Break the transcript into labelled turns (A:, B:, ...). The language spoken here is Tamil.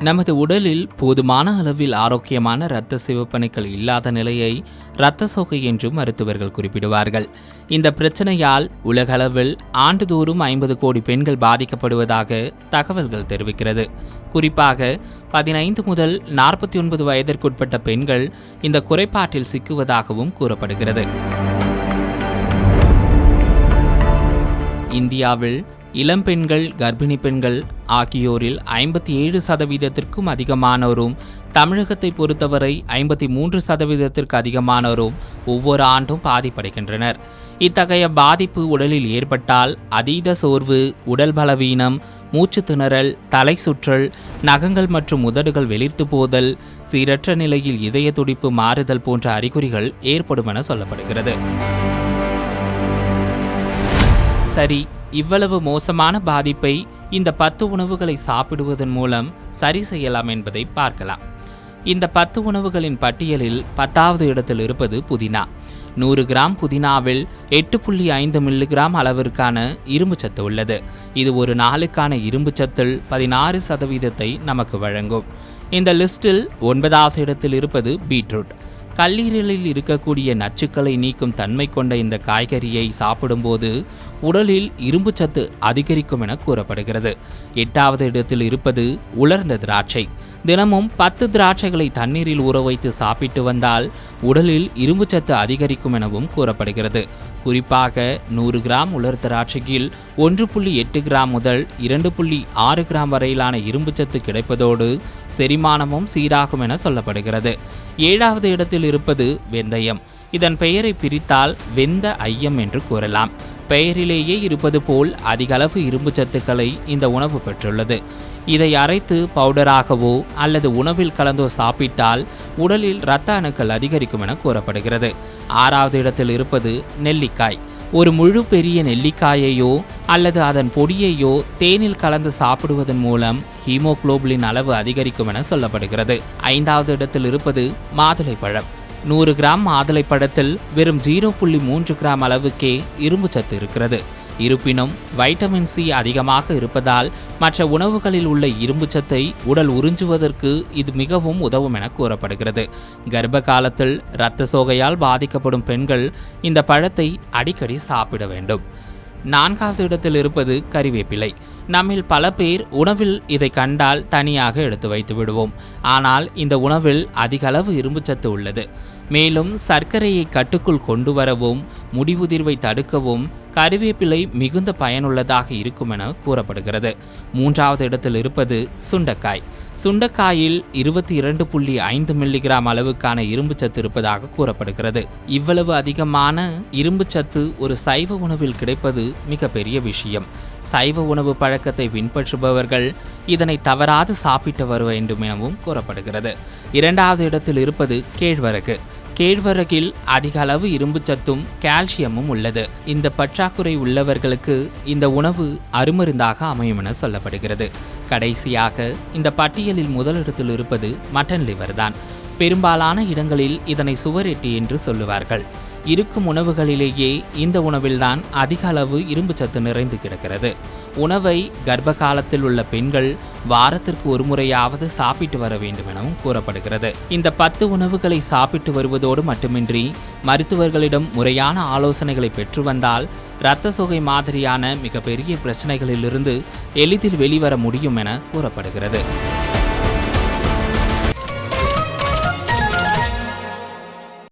A: நமது உடலில் போதுமான அளவில் ஆரோக்கியமான இரத்த சிவப்பணுக்கள் இல்லாத நிலையை இரத்த சோகை என்று மருத்துவர்கள் குறிப்பிடுவார்கள். இந்த பிரச்சனையால் உலகளவில் ஆண்டுதோறும் 50 கோடி பெண்கள் பாதிக்கப்படுவதாக தகவல்கள் தெரிவிக்கிறது. குறிப்பாக 15 முதல் 49 வயதிற்குட்பட்ட பெண்கள் இந்த குறைபாட்டில் சிக்குவதாகவும் கூறப்படுகிறது. இந்தியாவில் இளம்பெண்கள், கர்ப்பிணி பெண்கள் ஆகியோரில் 57% அதிகமானோரும், தமிழகத்தை பொறுத்தவரை 53% அதிகமானோரும் ஒவ்வொரு ஆண்டும் பாதிப்படைகின்றனர். இத்தகைய பாதிப்பு உடலில் ஏற்பட்டால் அதீத சோர்வு, உடல் பலவீனம், மூச்சு திணறல், தலை சுற்றல், நகங்கள் மற்றும் உதடுகள் வெளிர்த்து போதல், சீரற்ற நிலையில் இதய துடிப்பு மாறுதல் போன்ற அறிகுறிகள் ஏற்படும் என சொல்லப்படுகிறது. சரி, இவ்வளவு மோசமான பாதிப்பை இந்த 10 உணவுகளை சாப்பிடுவதன் மூலம் சரி செய்யலாம் என்பதை பார்க்கலாம். இந்த 10 உணவுகளின் பட்டியலில் 10வது இடத்தில் இருப்பது புதினா. 100 கிராம் புதினாவில் 8.5 மில்லிகிராம் அளவிற்கான இரும்புச்சத்து உள்ளது. இது ஒரு நாளுக்கான இரும்புச்சத்தில் 16% நமக்கு வழங்கும். இந்த லிஸ்டில் 9வது இடத்தில் இருப்பது பீட்ரூட். கல்லீரலில் இருக்கக்கூடிய நச்சுக்களை நீக்கும் தன்மை கொண்ட இந்த காய்கறியை சாப்பிடும்போது உடலில் இரும்புச்சத்து அதிகரிக்கும் என கூறப்படுகிறது. 8வது இடத்தில் இருப்பது உலர்ந்த திராட்சை. தினமும் 10 திராட்சைகளை தண்ணீரில் ஊற வைத்து சாப்பிட்டு வந்தால் உடலில் இரும்புச்சத்து அதிகரிக்கும் எனவும் கூறப்படுகிறது. குறிப்பாக 100 கிராம் உலர் திராட்சையில் 1.8 கிராம் முதல் 2.6 கிராம் வரையிலான இரும்புச்சத்து கிடைப்பதோடு செரிமானமும் சீராகும் என சொல்லப்படுகிறது. 7வது இடத்தில் இருப்பது வெந்தயம். இதன் பெயரை பிரித்தால் வெந்த ஐயம் என்று கூறலாம். பெயரிலேயே இருப்பது போல் அதிக அளவு இரும்பு சத்துக்களை இந்த உணவு பெற்றுள்ளது. இதை அரைத்து பவுடராகவோ அல்லது உணவில் கலந்தோ சாப்பிட்டால் உடலில் இரத்த அணுக்கள் அதிகரிக்கும் என கூறப்படுகிறது. 6வது இடத்தில் இருப்பது நெல்லிக்காய். ஒரு முழு பெரிய நெல்லிக்காயையோ அல்லது அதன் பொடியையோ தேனில் கலந்து சாப்பிடுவதன் மூலம் ஹீமோகுளோபின் அளவு அதிகரிக்கும் என சொல்லப்படுகிறது. 5வது இடத்தில் இருப்பது மாதுளைப்பழம். 100 கிராம் மாதுளைப்பழத்தில் வெறும் 0.3 கிராம் அளவுக்கே இரும்பு சத்து இருக்கிறது. இருப்பினும் வைட்டமின் சி அதிகமாக இருப்பதால் மற்ற உணவுகளில் உள்ள இரும்பு சத்தை உடல் உறிஞ்சுவதற்கு இது மிகவும் உதவும் என கூறப்படுகிறது. கர்ப்ப காலத்தில் இரத்த சோகையால் பாதிக்கப்படும் பெண்கள் இந்த பழத்தை அடிக்கடி சாப்பிட வேண்டும். 4வது இடத்தில் இருப்பது கறிவேப்பிலை. நம்மில் பல பேர் உணவில் இதை கண்டால் தனியாக எடுத்து வைத்து விடுவோம். ஆனால் இந்த உணவில் அதிக அளவு இரும்புச்சத்து உள்ளது. மேலும் சர்க்கரையை கட்டுக்குள் கொண்டு வரவும் முடிவுதிர்வை தடுக்கவும் கறிவேப்பிலை மிகுந்த பயனுள்ளதாக இருக்கும் என கூறப்படுகிறது. 3வது இடத்தில் இருப்பது சுண்டைக்காய். சுண்டைக்காயில் 22.5 மில்லிகிராம் அளவுக்கான இரும்புச்சத்து இருப்பதாக கூறப்படுகிறது. இவ்வளவு அதிகமான இரும்புச்சத்து ஒரு சைவ உணவில் கிடைப்பது மிகப்பெரிய விஷயம். சைவ உணவு பழக்கத்தை பின்பற்றுபவர்கள் இதனை தவறாது சாப்பிட்டு வர வேண்டும் எனவும் கூறப்படுகிறது. 2வது இடத்தில் இருப்பது கேழ்வரகு. கேழ்வரகில் அதிக அளவு இரும்புச்சத்தும் கால்சியமும் உள்ளது. இந்த பற்றாக்குறை உள்ளவர்களுக்கு இந்த உணவு அருமருந்தாக அமையும் என சொல்லப்படுகிறது. கடைசியாக இந்த பட்டியலில் முதலிடத்தில் இருப்பது மட்டன் லிவர் தான். பெரும்பாலான இடங்களில் இதனை சுவரெட்டி என்று சொல்லுவார்கள். இருக்கும் உணவுகளிலேயே இந்த உணவில்தான் அதிக அளவு இரும்புச்சத்து நிறைந்து கிடக்கிறது. உணவை கர்ப்ப காலத்தில் உள்ள பெண்கள் வாரத்திற்கு ஒரு முறையாவது சாப்பிட்டு வர வேண்டும் எனவும் கூறப்படுகிறது. இந்த 10 உணவுகளை சாப்பிட்டு வருவதோடு மட்டுமின்றி மருத்துவர்களிடம் முறையான ஆலோசனைகளை பெற்று வந்தால் இரத்த சோகை மாதிரியான மிகப்பெரிய பிரச்சனைகளிலிருந்து எளிதில் வெளிவர முடியும் என கூறப்படுகிறது.